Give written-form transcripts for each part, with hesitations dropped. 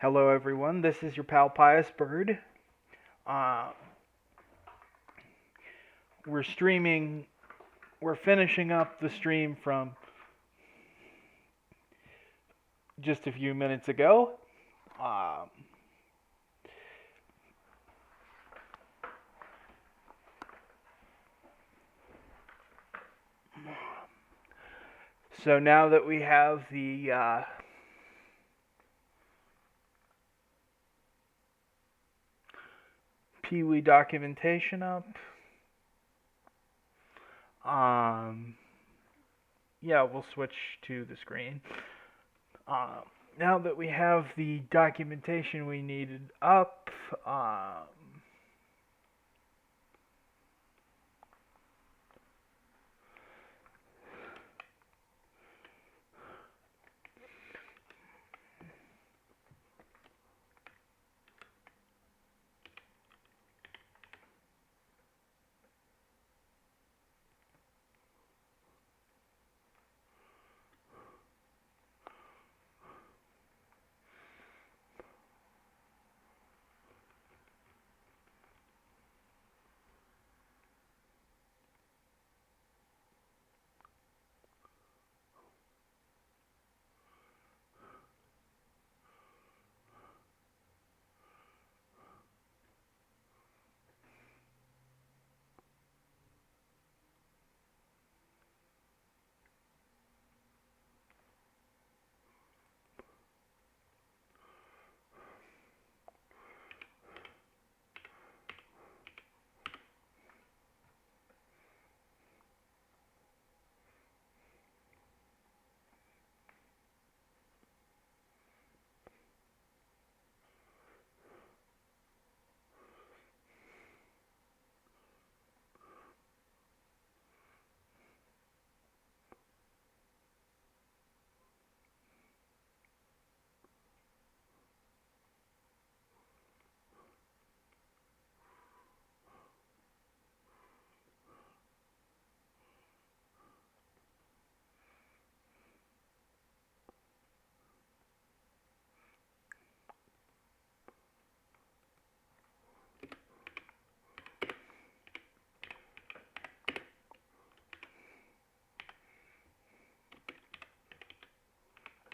Hello, everyone. This is your pal Pious Bird. Uh, we're streaming. We're finishing up the stream from just a few minutes ago. Uh, so now that we have the Pee-wee documentation up, um, yeah, we'll switch to the screen. Uh, Now that we have the documentation we needed up,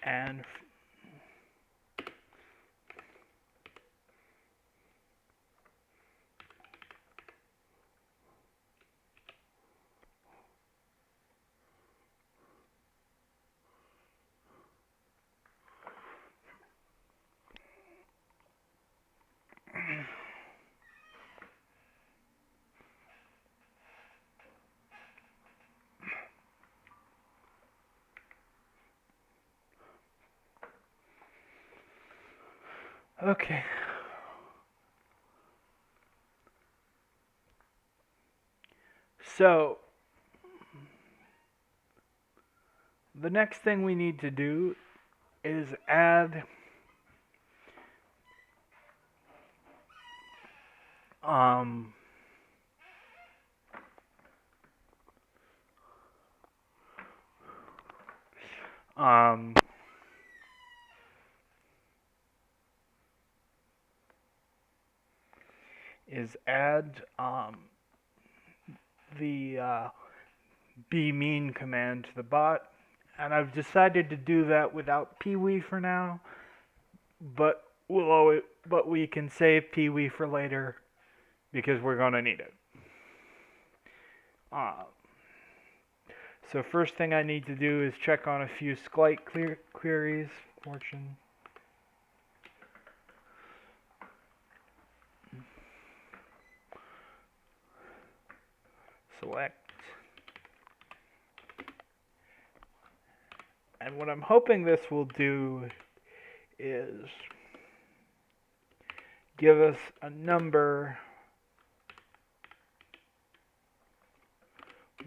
and okay. So the next thing we need to do is add um, um, is add the bmean command to the bot, and I've decided to do that without Pee-wee for now, but we can save Pee-wee for later because we're gonna need it. Uh, so first thing I need to do is check on a few SQLite queries. Fortune. Select. And what I'm hoping this will do is give us a number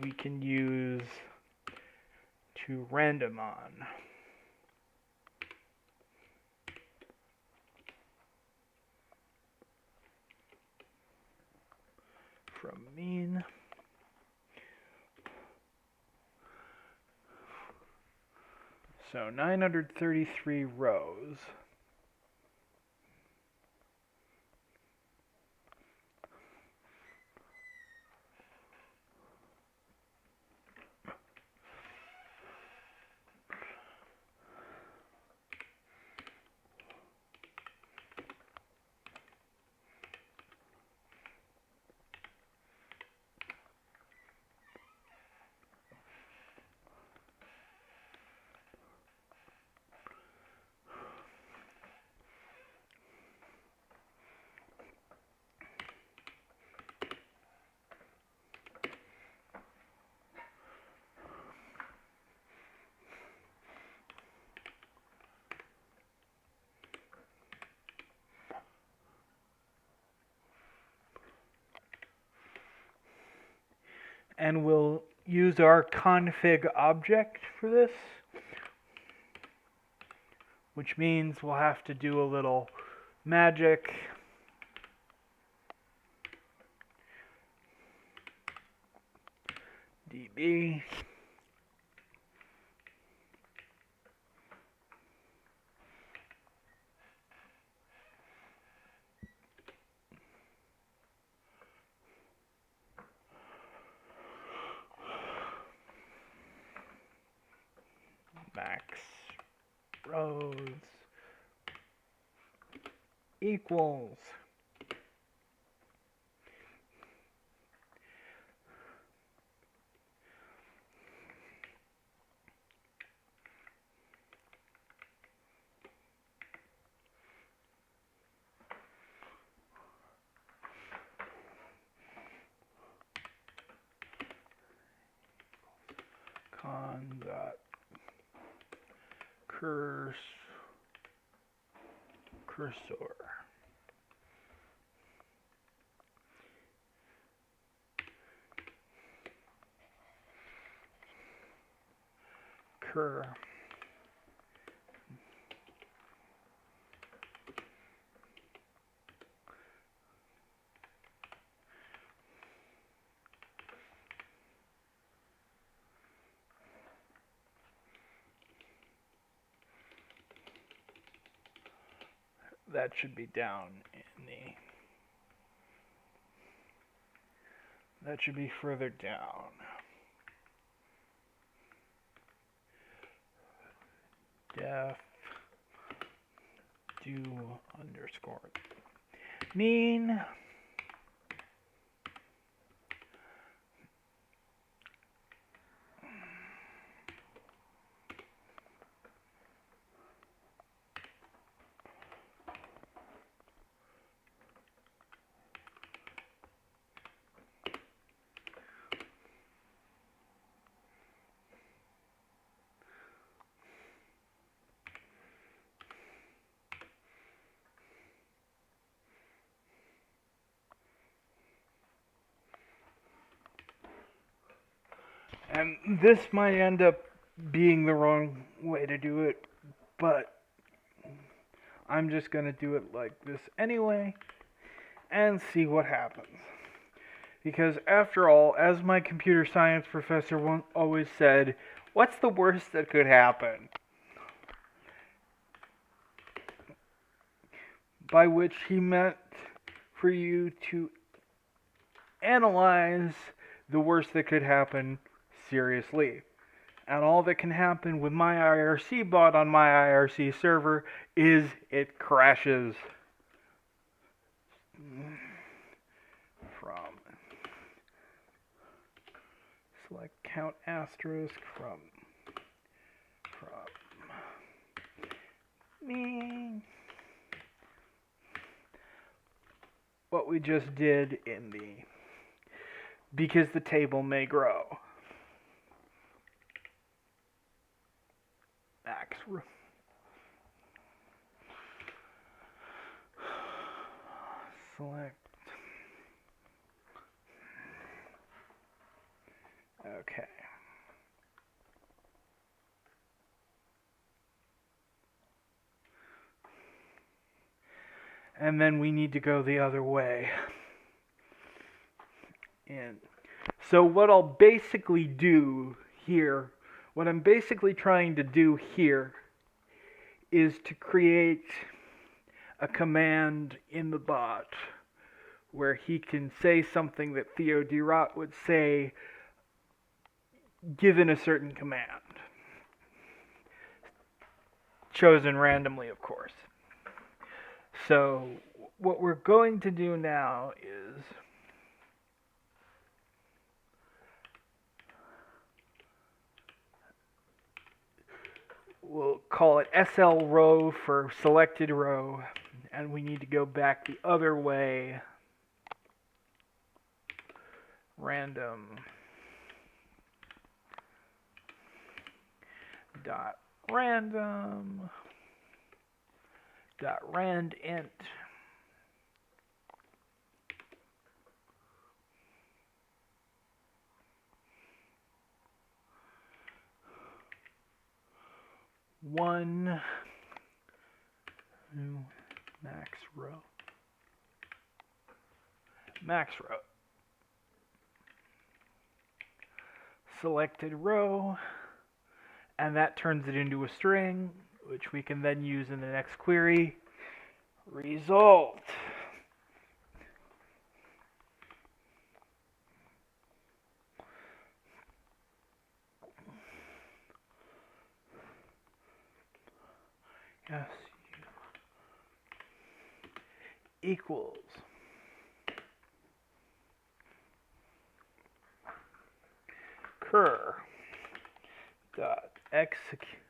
we can use to random on. From mean. So 933 rows. and we'll use our config object for this, which means we'll have to do a little magic. DB max rows equals con dot cursor cur that should be down in the, that should be further down. Def do underscore mean and this might end up being the wrong way to do it, but I'm just going to do it like this anyway and see what happens. Because after all, as my computer science professor always said, what's the worst that could happen? By which he meant for you to analyze the worst that could happen seriously. And all that can happen with my IRC bot on my IRC server is it crashes. From select count asterisk from me. What we just did in the, because the table may grow. Max select. Okay. And then we need to go the other way. And so what I'll basically do here, what I'm basically trying to do here is to create a command in the bot where he can say something that Theo Dirot would say given a certain command. Chosen randomly, of course. So what we're going to do now is we'll call it SL row for selected row, and we need to go back the other way. Random dot random dot rand int 1 new max row. Max row. Selected row, and that turns it into a string, which we can then use in the next query. Result. Yes. Equals cur dot execute.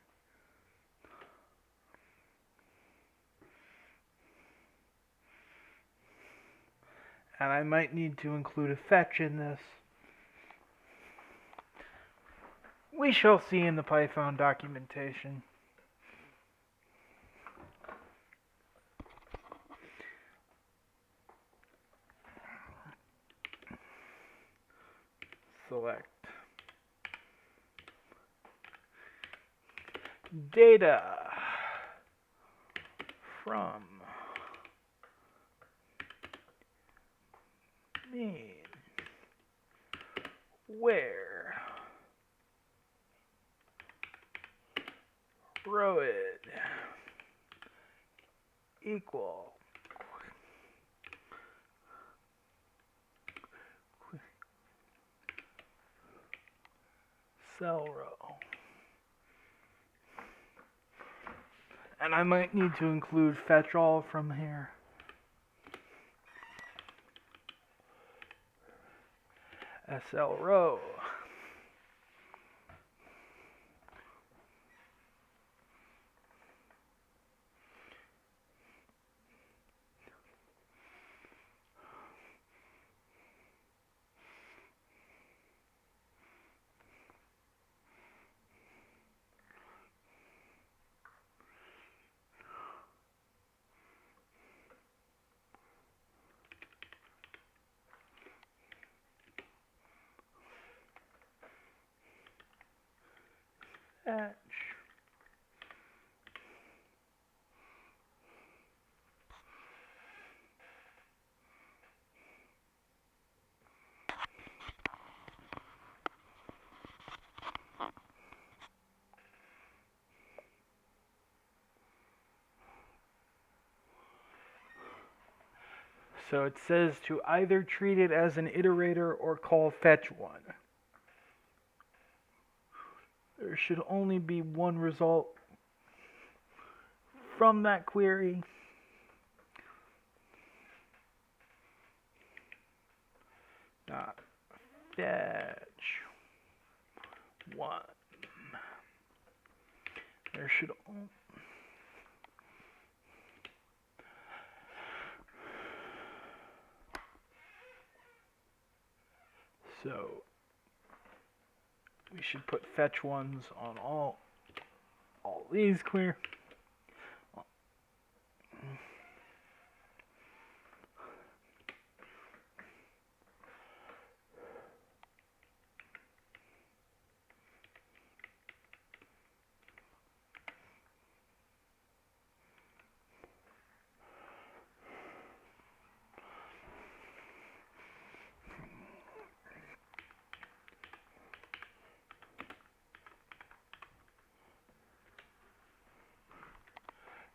And I might need to include a fetch in this. We shall see in the Python documentation. Select data from mean where rowed equal cell row. And I might need to include fetch all from here. SL row. Fetch. So it says to either treat it as an iterator or call fetch one. There should only be one result from that query. Dot fetch one. There should only so we should put fetch ones on all these query.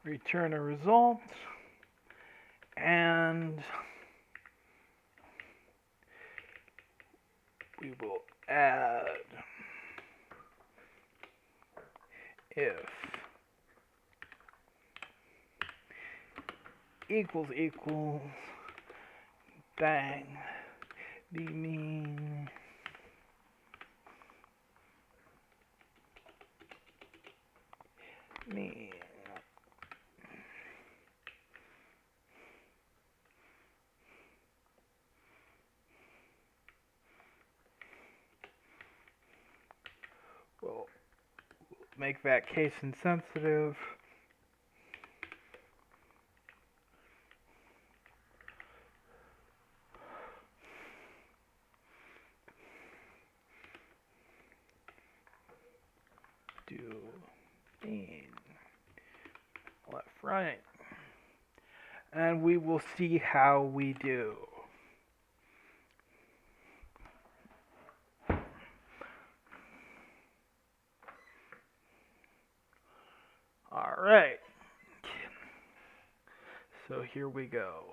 Return a result, and we will add if equals bang the mean we'll make that case insensitive. Do mean Right. And we will see how we do. Alright. So here we go.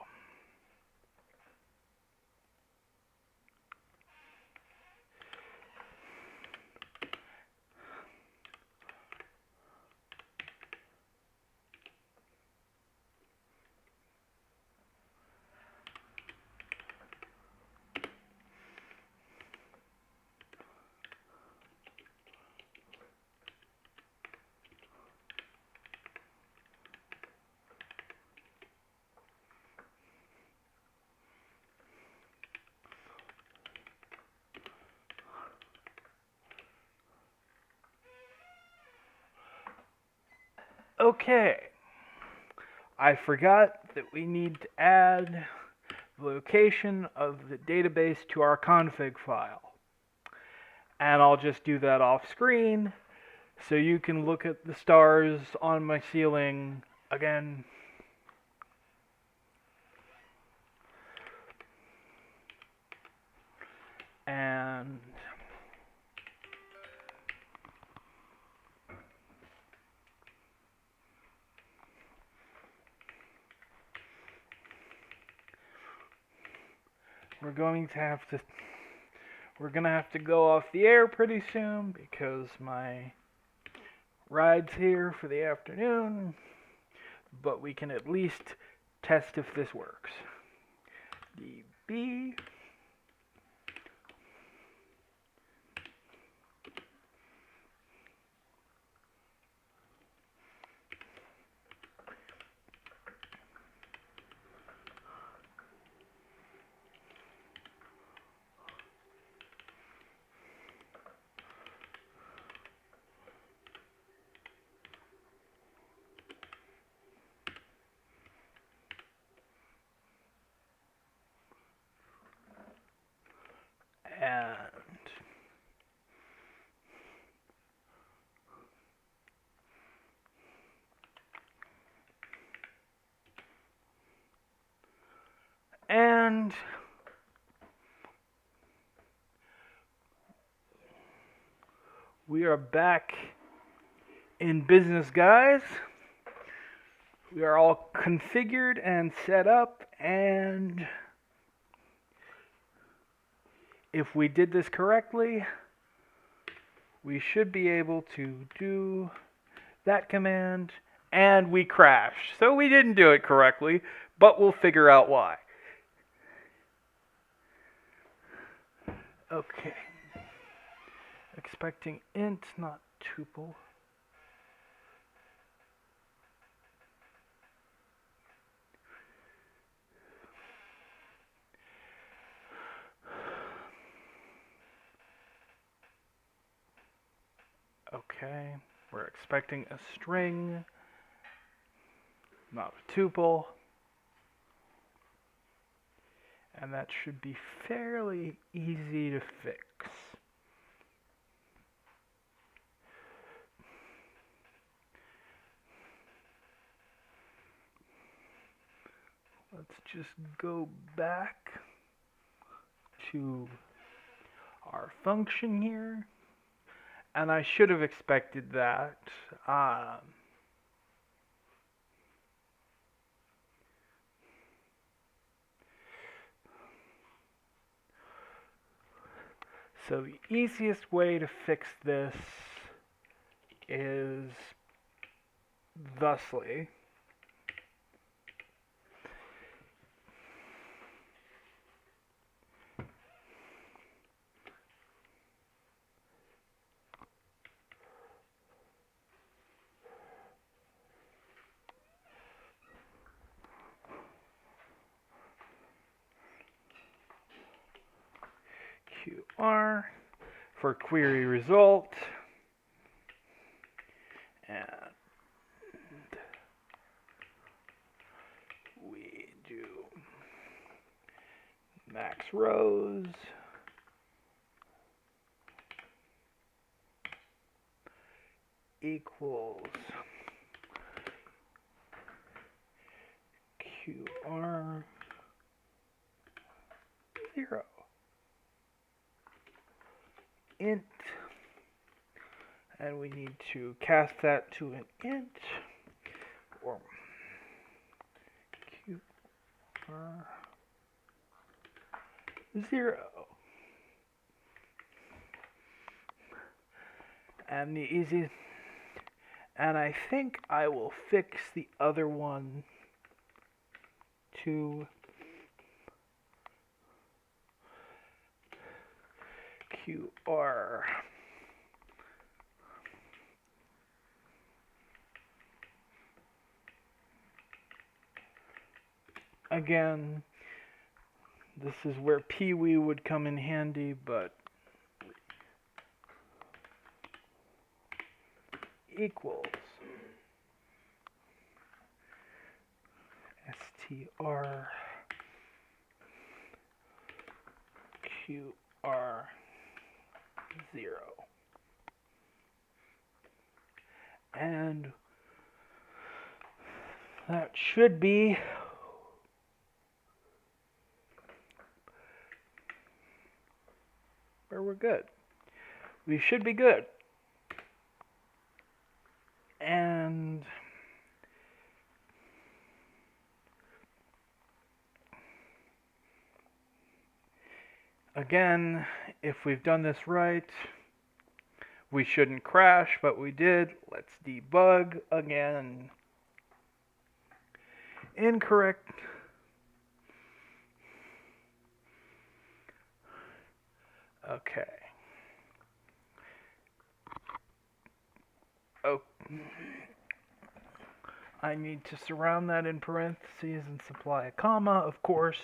Okay. I forgot that we need to add the location of the database to our config file. And I'll just do that off screen so you can look at the stars on my ceiling again. And we're going to have to go off the air pretty soon because my ride's here for the afternoon, but we can at least test if this works. DB and we are back in business, guys. We are all configured and set up, and if we did this correctly, we should be able to do that command, and we crashed. So we didn't do it correctly, but we'll figure out why. Okay. Expecting int, not tuple. Okay, we're expecting a string, not a tuple. And that should be fairly easy to fix. Let's just go back to our function here. And I should have expected that. So the easiest way to fix this is thusly. QR for query result, and we do max rows equals QR 0 int, and we need to cast that to an int, or QR 0. And the easiest, and I think I will fix the other one to QR. Again, this is where Pee-wee would come in handy, but equals str QR 0. And that should be where we're good. We should be good. And again, if we've done this right, we shouldn't crash, but we did. Let's debug again. Incorrect. Okay. Oh, I need to surround that in parentheses and supply a comma, of course.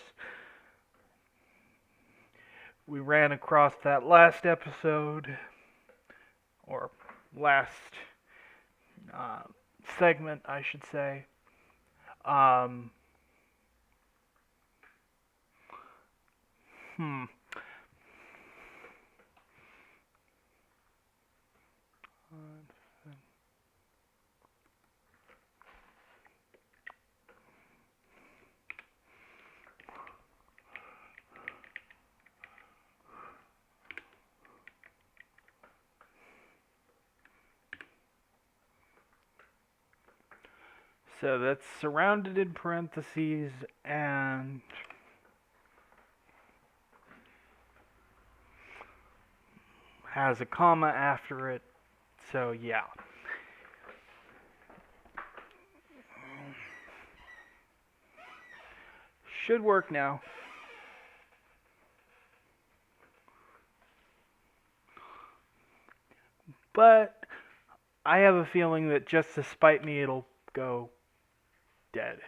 We ran across that last episode, or last segment, I should say. So that's surrounded in parentheses and has a comma after it. So yeah. Should work now. But I have a feeling that just to spite me, it'll go dead.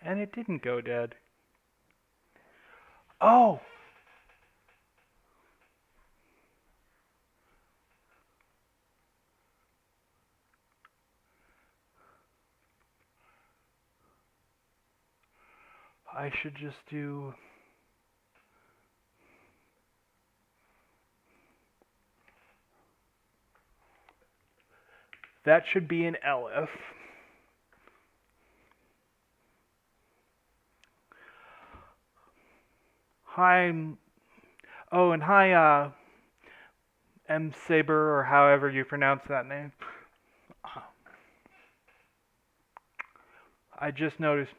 And it didn't go dead. Oh! I should just do... That should be an elif. Hi... Oh, and hi, M. Saber, or however you pronounce that name. I just noticed...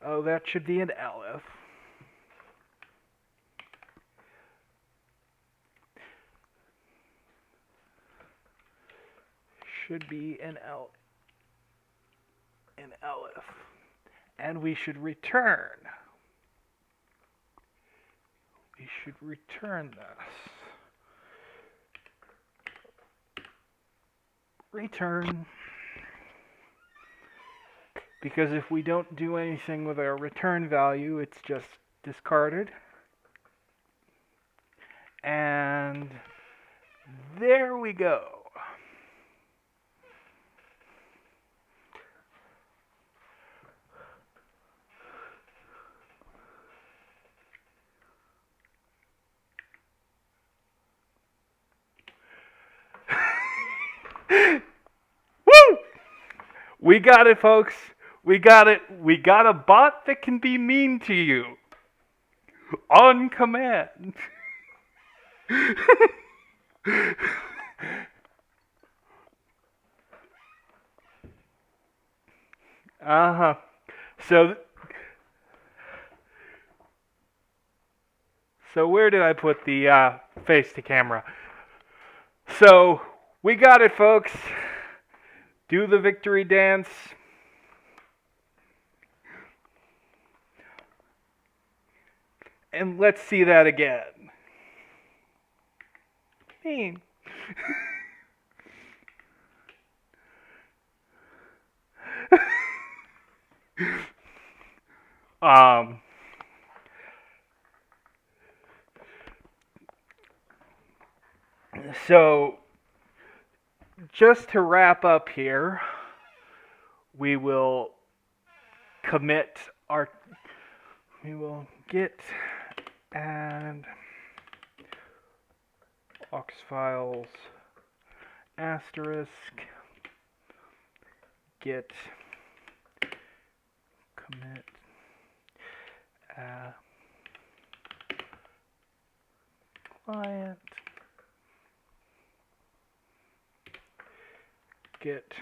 Oh, that should be an elif. Should be an elif. And we should return. We should return this. Return. Because if we don't do anything with our return value, it's just discarded. And there we go. Woo! We got it, folks. We got it. We got a bot that can be mean to you. On command. Uh-huh. So where did I put the face to camera? So we got it, folks. Do the victory dance. And let's see that again. Mean. um So, just to wrap up here, we will commit our. We will get add aux files asterisk get commit client get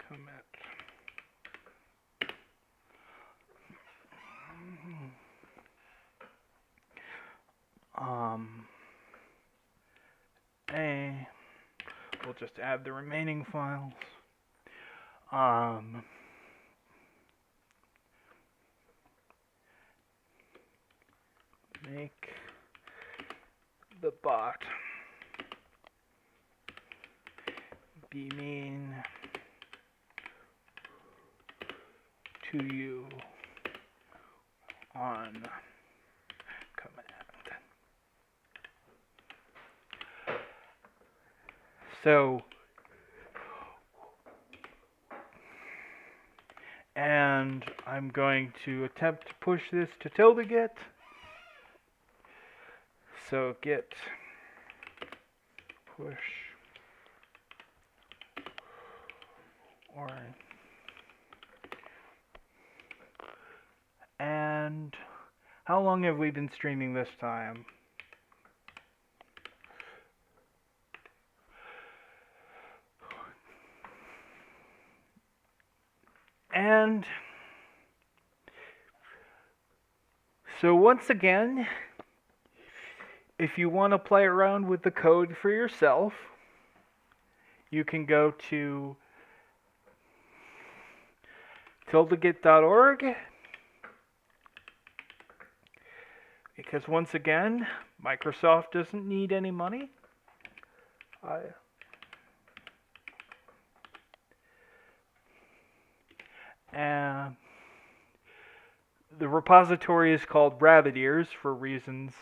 commit. We'll just add the remaining files. Make the bot be mean to you on command. So, and I'm going to attempt to push this to tilde-get. So get push or and how long have we been streaming this time? And so once again, if you want to play around with the code for yourself, you can go to tilde-get.org, because once again, Microsoft doesn't need any money. And the repository is called Rabbit Ears for reasons,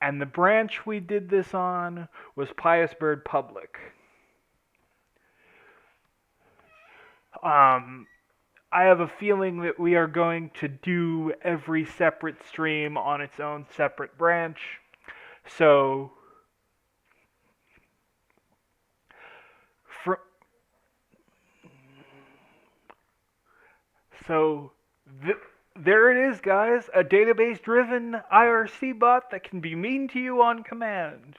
and the branch we did this on was Pious Bird Public. I have a feeling that we are going to do every separate stream on its own separate branch. So, there it is, guys. A database-driven IRC bot that can be mean to you on command.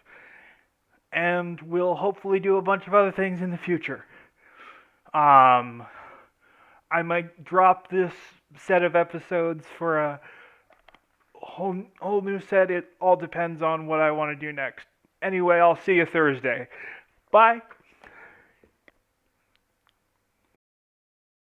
And we'll hopefully do a bunch of other things in the future. I might drop this set of episodes for a whole new set. It all depends on what I want to do next. Anyway, I'll see you Thursday. Bye.